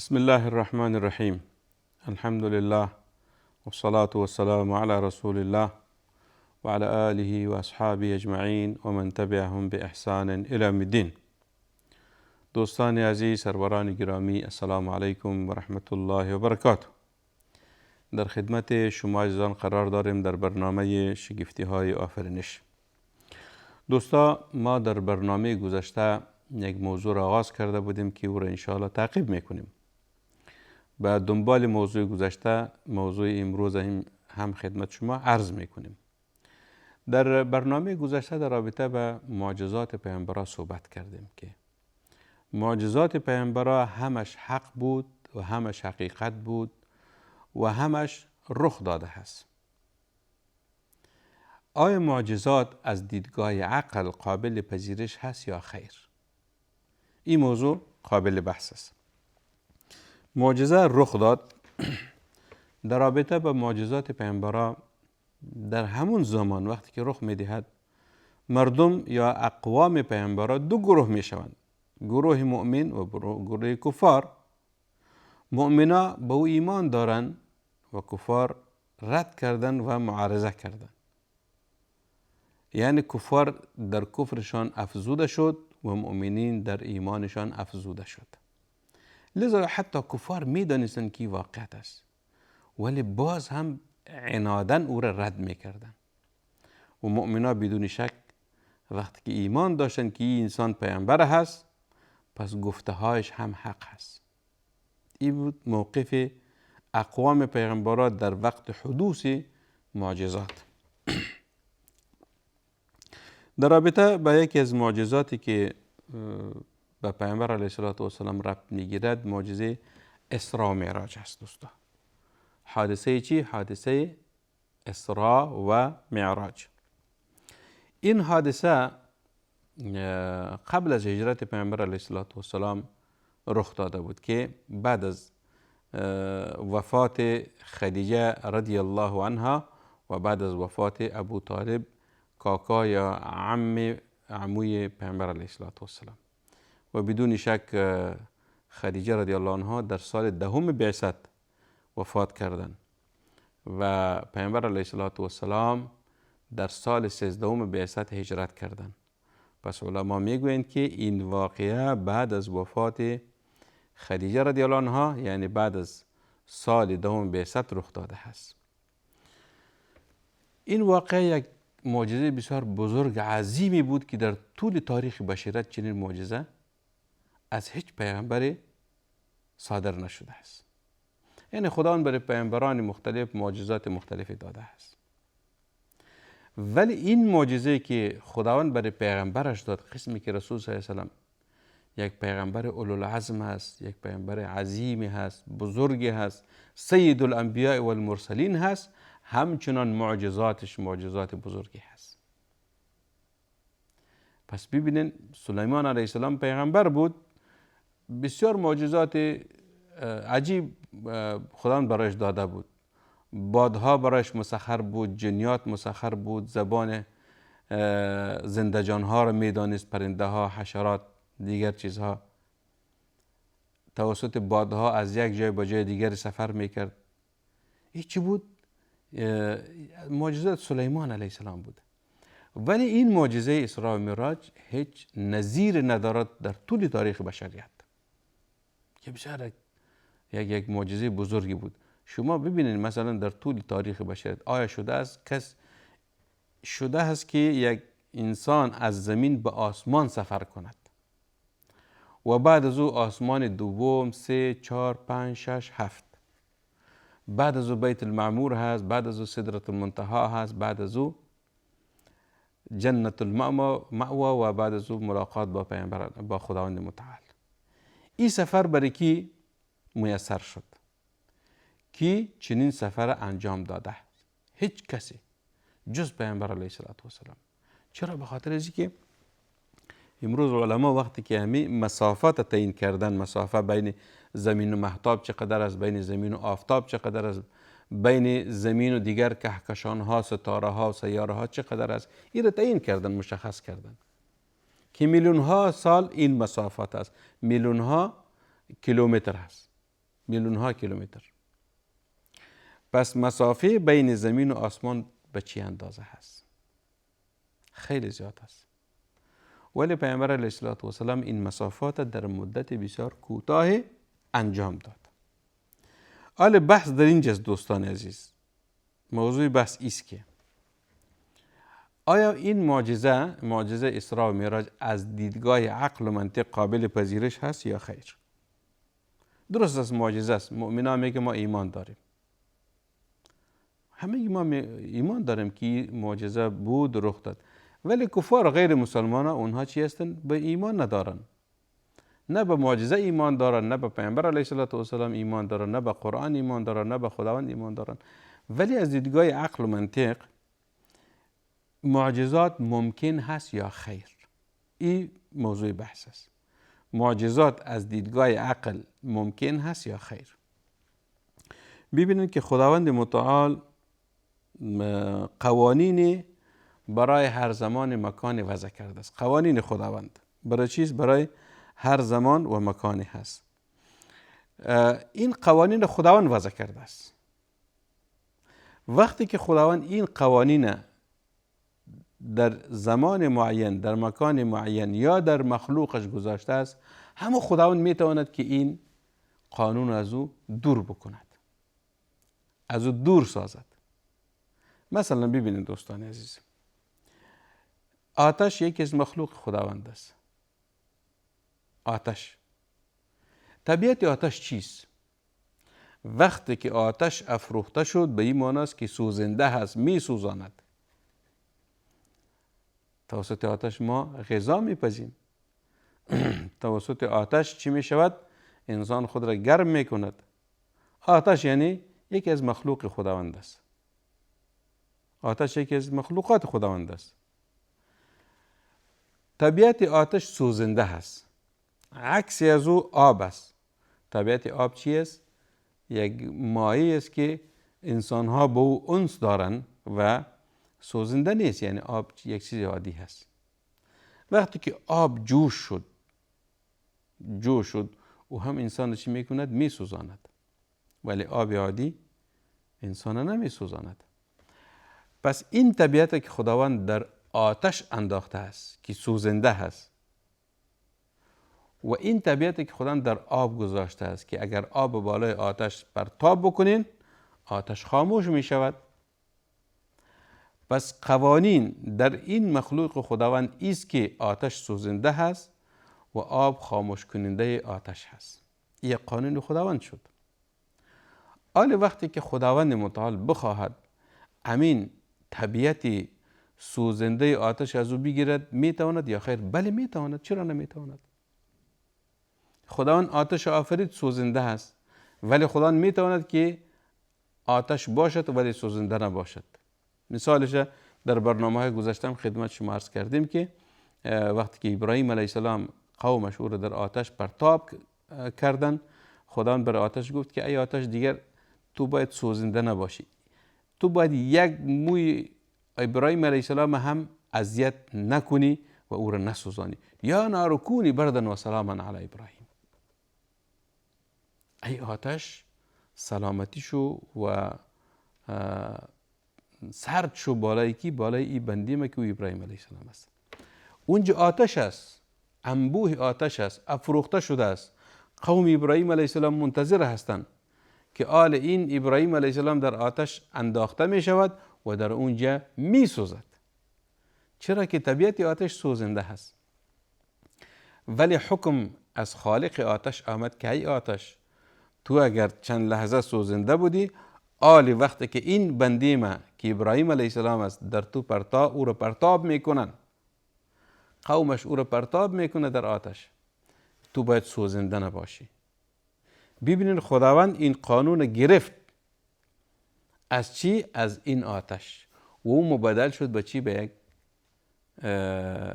بسم الله الرحمن الرحیم. الحمد لله والصلاة والسلام على رسول الله و علی آله و اصحابه اجمعین و من تبعهم بإحسان إلی یوم الدین. دوستان عزیز، سروران گرامی، السلام علیکم و رحمت الله و برکاته. در خدمت شما عزیزان قرار داریم در برنامه شگفتی های آفرینش. دوستا، ما در برنامه گذشته یک موضوع را آغاز کرده بودیم که او را انشاءالله تعقیب میکنیم. به دنبال موضوع گذشته، موضوع امروز هم خدمت شما عرض میکنیم. در برنامه گذشته در رابطه به معجزات پیامبران صحبت کردیم که معجزات پیامبران همش حق بود و همش حقیقت بود و همش رخ داده است. آیا معجزات از دیدگاه عقل قابل پذیرش هست یا خیر؟ این موضوع قابل بحث است. معجزه رخ داد. در رابطه با معجزات پیامبران در همون زمان وقتی که رخ میدهد، مردم یا اقوام پیامبران دو گروه میشوند: گروه مؤمن و گروه کفار. مؤمنا به او ایمان دارند و کفار رد کردن و معارضه کردن. یعنی کفار در کفرشان افزوده شد و مؤمنین در ایمانشان افزوده شد. لذا حتی کفار میدانستند که واقعیت است، ولی باز هم عناداً او را رد میکردن. و مؤمنا بدون شک وقتی که ایمان داشتن که این انسان پیامبر هست، پس گفته هایش هم حق هست. این بود موقف اقوام پیغمبران در وقت حدوث معجزات. در رابطه با یکی از معجزاتی که به پیامبر علیه السلام ربط میگیرد، معجزه اسراء و معراج است. دوستا، حادثه چی؟ حادثه اسراء و معراج. این حادثه قبل از هجرت پیامبر علیه السلام رخ داده بود که بعد از وفات خدیجه رضی الله عنها و بعد از وفات ابو طالب، کاکا یا عموی پیامبر علیه السلام. و بدون شک خدیجه رضی الله عنها در سال دهم بعثت وفات کردند و پیامبر علیه السلام در سال 13 بعثت هجرت کردند. پس علما میگویند که این واقعه بعد از وفات خدیجه رضی الله عنها، یعنی بعد از سال دهم بعثت رخ داده است. این واقعه یک معجزه بسیار بزرگ عظیمی بود که در طول تاریخ بشریت چنین معجزه از هیچ پیغمبری صادر نشده است. یعنی خداوند برای پیامبران مختلف معجزات مختلفی داده است، ولی این معجزه که خداوند برای پیغمبرش داد، قسمی که رسول صلی الله علیه و سلم یک پیغمبر اولوالعزم هست، یک پیغمبر عظیمی هست، بزرگی هست، سید الانبیاء و المرسلین هست، همچنان معجزاتش معجزات بزرگی هست. پس ببینین، سلیمان علیه السلام پیغمبر بود، بسیار معجزات عجیب خداوند برایش داده بود. بادها برایش مسخر بود، جنیات مسخر بود، زبان زنده جانها را میدانست، پرنده ها، حشرات، دیگر چیزها. توسط بادها از یک جای به جای دیگر سفر میکرد. این چی بود؟ معجزات سلیمان علیه السلام بود. ولی این معجزه اسراء و معراج هیچ نظیر ندارد در طول تاریخ بشریت. که بسیار یک معجزه بزرگی بود. شما ببینید مثلا در طول تاریخ بشریت آیا شده است که یک انسان از زمین به آسمان سفر کند و بعد از او آسمان دوم، 3، 4، 5، 6، 7. بعد از او بیت المعمور هست، بعد از او سدرة المنتهی هست، بعد از او جنت المأوا و بعد از او ملاقات با خداوند متعال. این سفر برای کی میسر شد؟ کی چنین سفر انجام داده؟ هیچ کسی جز پیامبر علیه السلام. چرا؟ به خاطر از که امروز علما وقتی که همین مسافت تعیین کردن، مسافت بین زمین و مهتاب چقدر است، بین زمین و آفتاب چقدر است، بین زمین و دیگر کهکشان ها، ستاره ها و سیاره ها چقدر است، این را تعیین کردن، مشخص کردن که میلیون ها سال این مسافت است، میلیون ها کیلومتر است. میلیون ها کیلومتر. پس مسافه بین زمین و آسمان به چی اندازه هست؟ خیلی زیاد هست. ولی پیامبر علیه السلام این مسافات در مدت بسیار کوتاه انجام داد. حال بحث در اینجاست دوستان عزیز. موضوع بحث ایست که آیا این معجزه اسراء و معراج از دیدگاه عقل و منطق قابل پذیرش هست یا خیر؟ درست است، معجزه است. مؤمنان میگه ما ایمان داریم. همه ما ایمان داریم که معجزه بود و رخ داد. ولی کفار و غیر مسلمان ها اونها چی هستن؟ به ایمان ندارن. نه به معجزه ایمان دارن، نه به پیامبر علیه السلام ایمان دارن، نه به قرآن ایمان دارن، نه به خداوند ایمان دارن. ولی از دیدگاه عقل و منطق معجزات ممکن هست یا خیر؟ این موضوع بحث است. معجزات از دیدگاه عقل ممکن هست یا خیر؟ ببینید که خداوند متعال قوانین برای هر زمان مکان وضع کرده است. قوانین خداوند برای چیز؟ برای هر زمان و مکانی هست. این قوانین خداوند وضع کرده است. وقتی که خداوند این قوانین در زمان معین، در مکان معین یا در مخلوقش گذاشته است، همه خداوند میتواند که این قانون از او دور بکند، از او دور سازد. مثلا ببینید دوستان عزیز، آتش یکی از مخلوق خداوند است. آتش، طبیعت آتش چیست؟ وقتی که آتش افروخته شد به این معنی است که سوزنده هست، می سوزاند. توسط آتش ما غذا میپزیم. توسط آتش چی می شود؟ انسان خود را گرم می کند. آتش یعنی یکی از مخلوق خداوند است. آتش یکی از مخلوقات خداوند است. طبیعت آتش سوزنده هست. عکسی از او آب است. طبیعت آب چی است؟ یک مایع است که انسان ها با او انس دارن و سوزنده نیست. یعنی آب یک چیز عادی هست. وقتی که آب جوش شد او هم انسان چی میکند؟ میسوزاند. ولی آب عادی انسان نمی سوزاند. پس این طبیعت که خداوند در آتش انداخته است که سوزنده هست و این طبیعت که خداوند در آب گذاشته است که اگر آب بالای آتش پرتاب بکنین آتش خاموش می شود. پس قوانین در این مخلوق خداوند است که آتش سوزنده هست و آب خاموش کننده آتش هست. این قانون خداوند شد. حال وقتی که خداوند متعال بخواهد امین طبیعت سوزنده آتش از او بگیرد، میتواند یا خیر؟ بله میتواند. چرا نمیتواند؟ خداوند آتش آفرید سوزنده هست، ولی خداوند میتواند که آتش باشد ولی سوزنده نباشد. مثالش در برنامه‌های گذشته خدمت شما عرض کردیم که وقتی که ابراهیم علیه السلام قومش او را در آتش پرتاب کردن، خداوند بر آتش گفت که ای آتش دیگر تو باید سوزنده نباشی، تو باید یک موی ابراهیم علیه السلام هم اذیت نکنی و او را نسوزانی. یا نار کونی بردن و سلاما علی ابراهیم. ای آتش سلامتی شو و سرد شو بالای کی؟ بالای ای بندی که او ابراهیم علیه السلام است. اونجا آتش است، انبوه آتش است، افروخته شده است. قوم ابراهیم علیه السلام منتظر هستند که آل این ابراهیم علیه السلام در آتش انداخته می شود و در اونجا می سوزد. چرا که طبیعت آتش سوزنده هست. ولی حکم از خالق آتش آمد که ای آتش تو اگر چند لحظه سوزنده بودی، آل وقتی که این بندی ما که ابراهیم علیه السلام است در تو او را پرتاب میکنن، قومش او را پرتاب میکنه در آتش، تو باید سوزنده نباشی. ببینید خداوند این قانون گرفت از چی؟ از این آتش و او مبدل شد به چی؟ به یک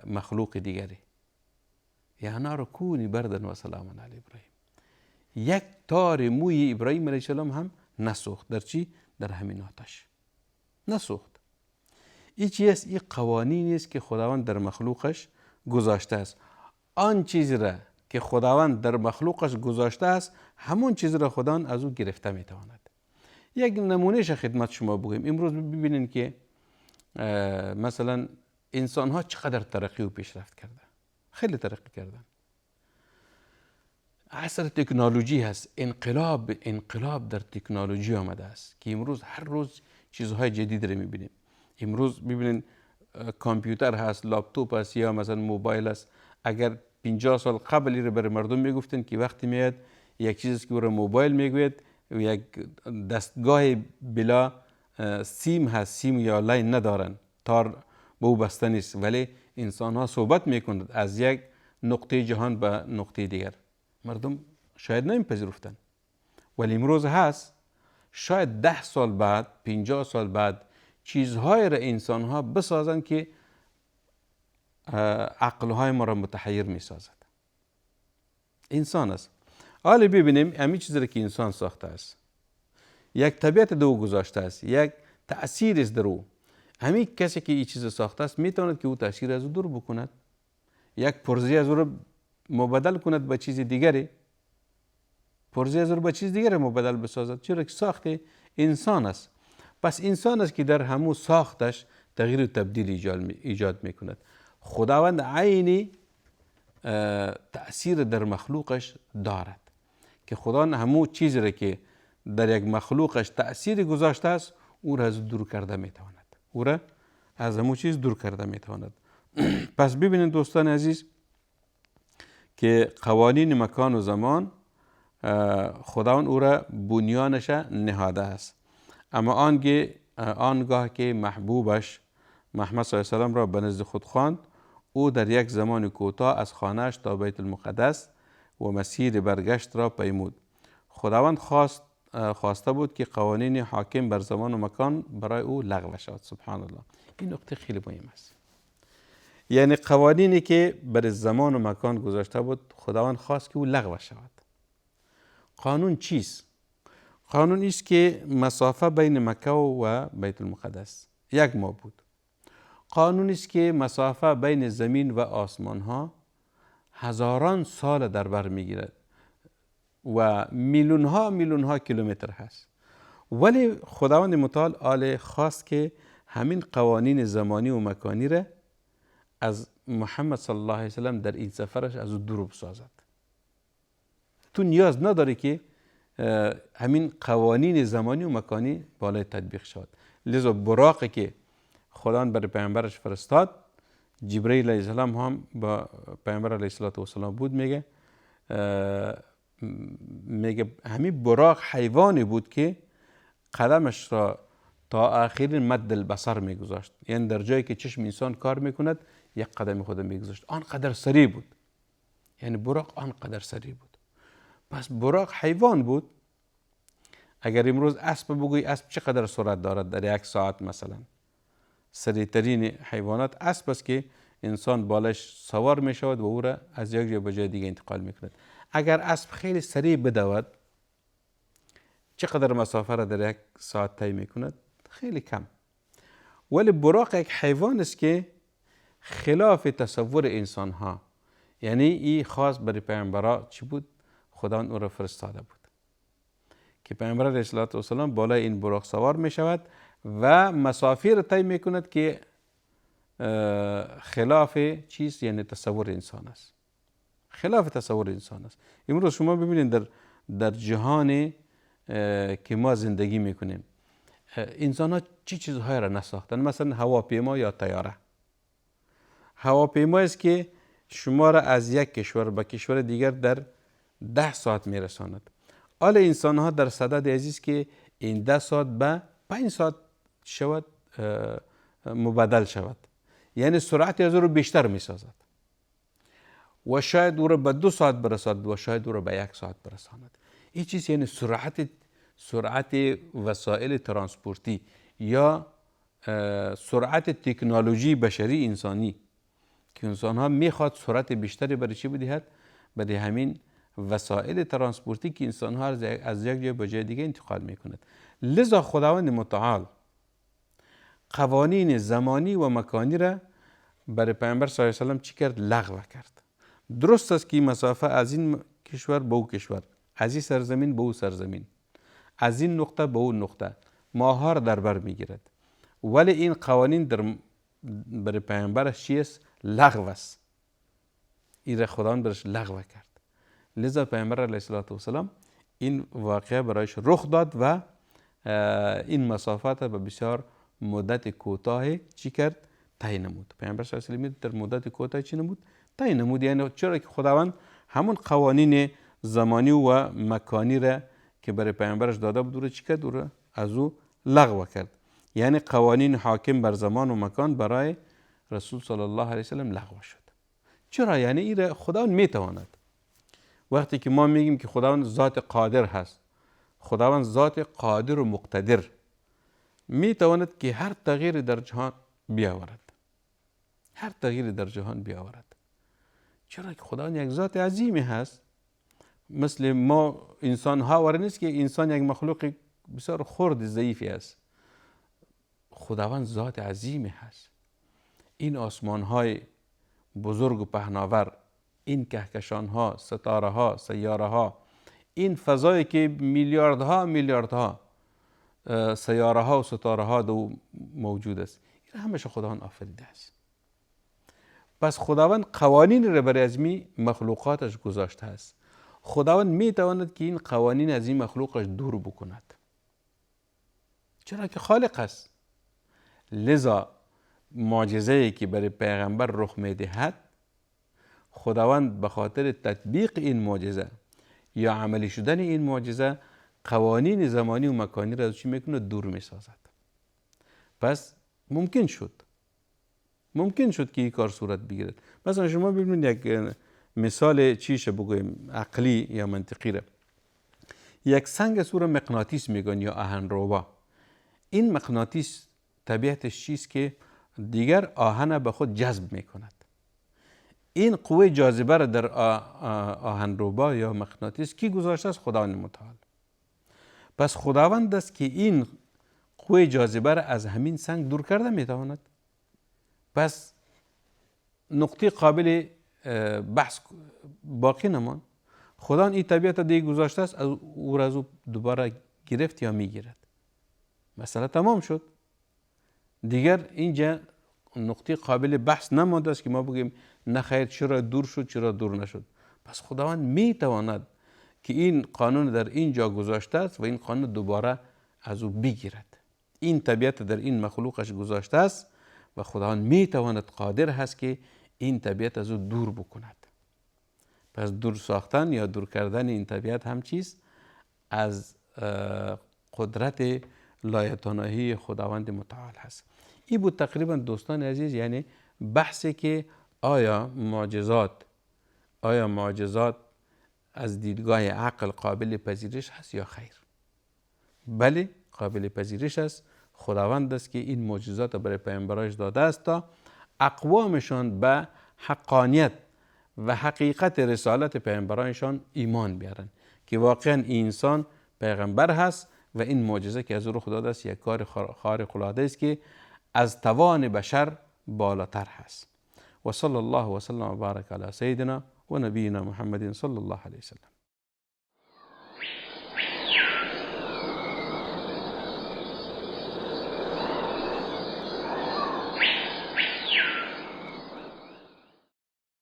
مخلوق دیگری. یا نار کونی بردن و سلاما علی ابراهیم. یک تار موی ابراهیم علیه السلام هم نسوخت. در چی؟ در همین آتش نسوخت. این چیست؟ این قوانینی است که خداوند در مخلوقش گذاشته است. آن چیزی را که خداوند در مخلوقش گذاشته است همون چیز را خداوند از او گرفته میتواند. یک نمونهش خدمت شما بگویم. امروز ببینید که مثلا انسان ها چقدر ترقی و پیشرفت کردن، خیلی ترقی کردن. عصر تکنولوژی هست، انقلاب در تکنولوژی آمده است که امروز هر روز چیزهای جدید رو میبینیم. امروز ببینید کامپیوتر هست، لپتاپ هست یا مثلا موبایل هست. اگر 50 سال قبلی رو برای مردم میگفتن که وقتی میاد یک چیزی که برای موبایل میگوید یک دستگاه بلا سیم هست، سیم یا لاین ندارن، تار به او بسته نیست، ولی انسان ها صحبت میکنند از یک نقطه جهان به نقطه دیگر. مردم شاید نمیپذیرفتن، ولی امروز هست. شاید 10 سال بعد، 50 سال بعد چیزهای را انسان ها بسازن که عقلهای ما را متحیر می سازد. انسان است. حالا ببینیم همین چیزی را که انسان ساخته است، یک طبیعت دو گذاشته است، یک تأثیر است در او. همین کسی که این چیز ساخته است میتواند که او تأثیر از او دور بکند، یک پرزه از او را مبدل کند به چیز دیگری، پرزه از او را به چیز دیگری مبدل بسازد، چرا که ساخته انسان است. پس انسان است که در همون ساختش تغییر و تبدیل ایجاد میکند. خداوند عینی تأثیر در مخلوقش دارد که خدا همون چیزی را که در یک مخلوقش تأثیر گذاشته است او را از دور کرده میتواند، او را از همون چیز دور کرده میتواند. پس ببینید دوستان عزیز که قوانین مکان و زمان خداوند او را بنیانش نهاده است. اما آنگاه که محبوبش محمد صلی الله علیه و سلم را به نزد خود خواند، او در یک زمان کوتاه از خانه‌اش تا بیت المقدس و مسیر برگشت را پیمود. خداوند خواسته بود که قوانین حاکم بر زمان و مکان برای او لغو شود. سبحان الله. این نکته خیلی مهم است. یعنی قوانینی که بر زمان و مکان گذاشته بود خداوند خواست که او لغو شود. قانون چیست؟ قانون است که مسافه بین مکه و بیت المقدس 1 ماه بود. قانون است که مسافه بین زمین و آسمان ها هزاران سال در بر میگیرد و میلیون ها کیلومتر هست. ولی خداوند متعال خواست که همین قوانین زمانی و مکانی را از محمد صلی الله علیه و سلم در این سفرش از او دور بسازد. تو نیاز نداری که همین قوانین زمانی و مکانی بالای تطبیق شود. لذا براقی که خداوند برای پیامبرش فرستاد، جبرئیل علیه السلام هم با پیامبر علیه السلام بود، میگه همین براق حیوانی بود که قدمش را تا آخرین مد البصر میگذاشت، یعنی در جایی که چشم انسان کار میکند یک قدم خود میگذاشت. آنقدر سریع بود، یعنی براق آنقدر سریع بود. پس براق حیوان بود. اگر امروز اسب بگوی اسب چقدر سرعت دارد در 1 ساعت مثلا، سریعترین حیوانات اسب است که انسان بالش سوار می شود و او را از یک جای به جای دیگه انتقال می کند. اگر اسب خیلی سریع بدود چقدر مسافه را در 1 ساعت طی می کند؟ خیلی کم. ولی براق یک حیوان است که خلاف تصور انسان ها، یعنی این خاص برای پیامبرا چی بود؟ خداوند او را فرستاده بود که پیامبر علیه السلام بالای این براق سوار می شود و مسافر طی می کند که خلاف چیز، یعنی تصور انسان است. خلاف تصور انسان است. امروز شما ببینید در جهان که ما زندگی می کنیم انسان ها چی چیزهای را نساختن. مثلا هواپیما یا طیاره. هواپیما است که شما را از یک کشور به کشور دیگر در 10 ساعت می رساند. حالا انسان ها در صدد عزیز که این 10 ساعت به 5 ساعت شود مبدل شود، یعنی سرعت از او رو بیشتر می سازد و شاید او را به 2 ساعت برساند و شاید او را به 1 ساعت برساند. این چیز یعنی سرعت وسایل ترانسپورتی یا سرعت تکنولوژی بشری انسانی که انسان ها میخواد سرعت بیشتری برای چی بدهد؟ برای همین وسایل ترانسپورتی که انسان ها از یک جای به جای دیگه انتقال میکند. لذا خداوند متعال قوانین زمانی و مکانی را برای پیامبر صلی الله علیه و سلم چی کرد؟ لغو کرد. درست است که مسافه از این کشور به او کشور، از این سرزمین به او سرزمین، از این نقطه به اون نقطه ماها را در بر میگیرد، ولی این قوانین برای پیامبرش چیست؟ لغو است. این را خداوند برش لغو کرد. لذا پیامبر علیه السلام این واقعه برایش رخ داد و این مسافت به بسیار مدت کوتاه چی کرد؟ طی نمود. پیامبر صلی الله علیه و در مدت کوتاه چی نمود؟ طی نمود. یعنی چرا که خداوند همون قوانین زمانی و مکانی را که برای پیامبرش داده بود رو چی کرد؟ رو از او لغو کرد. یعنی قوانین حاکم بر زمان و مکان برای رسول صلی الله علیه و سلم لغو شد. چرا؟ یعنی این را خداوند میتواند. وقتی که ما میگیم که خداوند ذات قادر هست، خداوند ذات قادر و مقتدر، میتواند که هر تغییر در جهان بیاورد، هر تغییر در جهان بیاورد. چرا که خداوند یک ذات عظیمی هست. مثل ما انسان ها ور نیست که انسان یک مخلوق بسیار خرد ضعیفی است. خداوند ذات عظیمی هست. این آسمان های بزرگ و پهناور، این کهکشان ها، ستاره ها، سیاره ها، این فضایی که میلیاردها سیاره ها و ستاره ها دو موجود است، این همش خداوند آفریده است. پس خداوند قوانین را برای از می مخلوقاتش گذاشته است. خداوند میتواند که این قوانین از این مخلوقش دور بکند، چرا که خالق است. لذا معجزه‌ای که برای پیغمبر رخ میدهد، خداوند به خاطر تطبیق این معجزه یا عملی شدن این معجزه قوانین زمانی و مکانی را چی میکنه؟ دور میسازد. پس ممکن شد که این کار صورت بگیرد. مثلا شما ببینید یک مثال چیشه بگویم عقلی یا منطقی را. یک سنگ سور مغناطیس میگن یا آهنربا. این مغناطیس طبیعتش چیست که دیگر آهن به خود جذب میکند. این قوه جاذبه را در آهنربا یا مغناطیس کی گذاشته است؟ خداوند متعال. پس خداوند است که این قوه جاذبه را از همین سنگ دور کرده میتواند. پس نقطه قابل بحث باقی نمان. خداوند این طبیعت دیگه گذاشته است، او را از او دوباره گرفت یا میگیرد. مسئله تمام شد. دیگر اینجا نقطه قابل بحث نمانده است که ما بگیم نه خیر چرا دور شد، چرا دور نشد. پس خداوند میتواند که این قانون در اینجا گذاشته است و این قانون دوباره از او بگیرد. این طبیعت در این مخلوقش گذاشته است و خداوند میتواند، قادر هست که این طبیعت از او دور بکند. پس دور ساختن یا دور کردن این طبیعت هم چیست؟ از قدرت لایتناهی خداوند متعال هست. این بود تقریبا دوستان عزیز، یعنی بحثی که آیا معجزات از دیدگاه عقل قابل پذیرش هست یا خیر؟ بله قابل پذیرش است. خداوند است که این معجزات برای پیامبرانش داده است تا اقوامشان به حقانیت و حقیقت رسالت پیامبرانشان ایمان بیارن که واقعا این انسان پیغمبر هست و این معجزه که از او خدا داده است یک کار خارق العاده است که از توان بشر بالاتر هست. و صلی الله و سلم و بارک علی سیدنا و نبینا محمد صلی الله علیه و سلم.